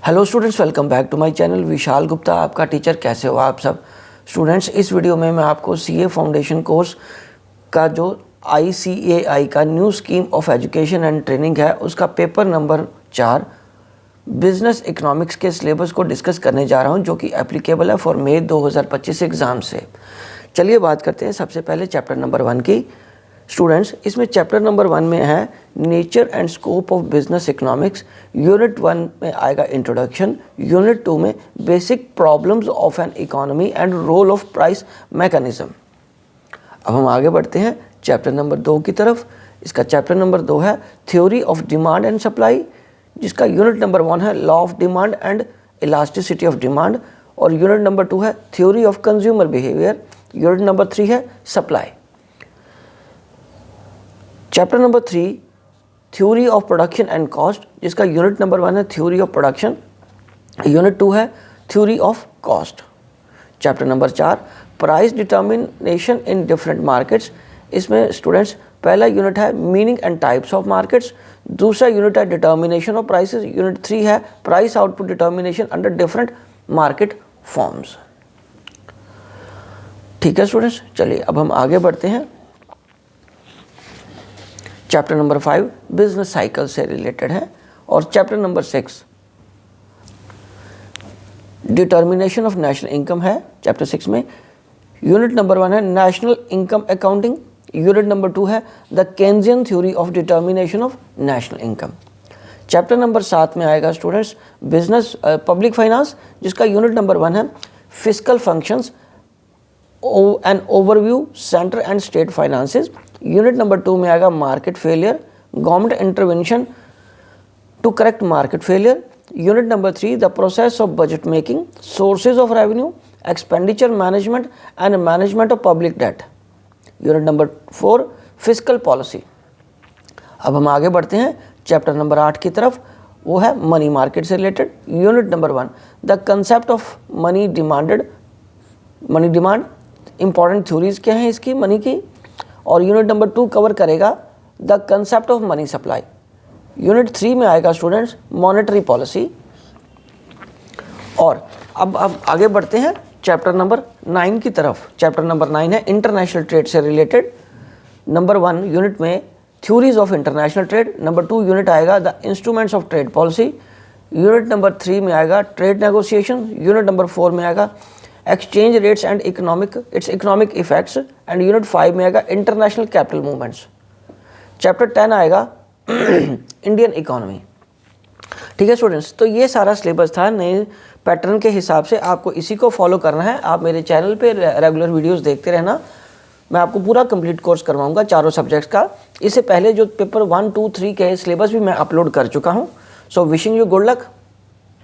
Hello students, welcome back to my channel. Vishal Gupta आपका teacher. कैसे हो आप सब स्टूडेंट्स? इस वीडियो में मैं आपको सीए फाउंडेशन कोर्स का जो ICAI का new scheme of education and training है उसका पेपर नंबर 4 बिजनेस इकोनॉमिक्स के सिलेबस को डिस्कस करने जा रहा हूं, जो कि एप्लीकेबल है फॉर मई 2025 एग्ज़ाम से। चलिए बात करते हैं सबसे पहले चैप्टर नंबर 1 की। स्टूडेंट्स, इसमें चैप्टर नंबर 1 में है nature and scope of business economics. Unit 1 में आएगा इंट्रोडक्शन, यूनिट 2 में basic problems of an economy and role of price mechanism. अब हम आगे बढ़ते हैं चैप्टर नंबर 2 की तरफ। इसका चैप्टर नंबर 2 है theory of demand and supply, जिसका यूनिट नंबर 1 है law of demand and elasticity of demand, और यूनिट नंबर 2 है theory of consumer behaviour, unit number 3 है supply. Chapter number 3 theory of production and cost, जिसका unit number 1 है theory of production, unit 2 है theory of cost. Chapter number 4 price determination in different markets. इसमें students पहला unit है meaning and types of markets, दूसरा unit है determination of prices, unit 3 है price output determination under different market forms. ठीक है students, चलिए अब हम आगे बढ़ते हैं। चैप्टर नंबर 5 बिजनेस साइकिल से रिलेटेड है, और chapter number 6 determination of national income है। चैप्टर 6 में यूनिट नंबर 1 है national income accounting, unit number 2 है the Keynesian theory of determination of national income. Chapter number 7 में आएगा स्टूडेंट्स बिजनेस पब्लिक फाइनेंस, जिसका यूनिट नंबर 1 है fiscal functions and overview centre and state finances. Unit number 2 में आएगा market failure, government intervention to correct market failure. Unit number 3 the process of budget making, sources of revenue, expenditure management and management of public debt. Unit number 4 fiscal policy. अब हम आगे बढ़ते हैं chapter number 8 की तरफ, वो है money market से related. Unit number 1 the concept of money demand, important theories क्या हैं इसकी मनी की। और यूनिट नंबर 2 कवर करेगा the concept of money supply. Unit 3 में आएगा स्टूडेंट्स मॉनेटरी पॉलिसी। और अब आगे बढ़ते हैं चैप्टर नंबर 9 की तरफ। चैप्टर नंबर 9 है इंटरनेशनल ट्रेड से रिलेटेड। नंबर 1 यूनिट में theories of international trade, number 2 unit आएगा the instruments of trade policy, unit number 3 में आएगा ट्रेड नेगोशिएशन, यूनिट नंबर 4 में आएगा exchange rates and economic effects, and unit 5 में आएगा इंटरनेशनल कैपिटल मूवमेंट्स। चैप्टर 10 आएगा इंडियन इकोनॉमी। ठीक है स्टूडेंट्स, तो ये सारा सिलेबस था नए पैटर्न के हिसाब से। आपको इसी को फॉलो करना है। आप मेरे चैनल पे रेगुलर वीडियोस देखते रहना। मैं आपको पूरा कंप्लीट कोर्स करवाऊंगा चारों सब्जेक्ट्स का। इससे पहले जो पेपर 1, 2, 3 के सिलेबस भी मैं अपलोड कर चुका हूँ। So wishing you good luck.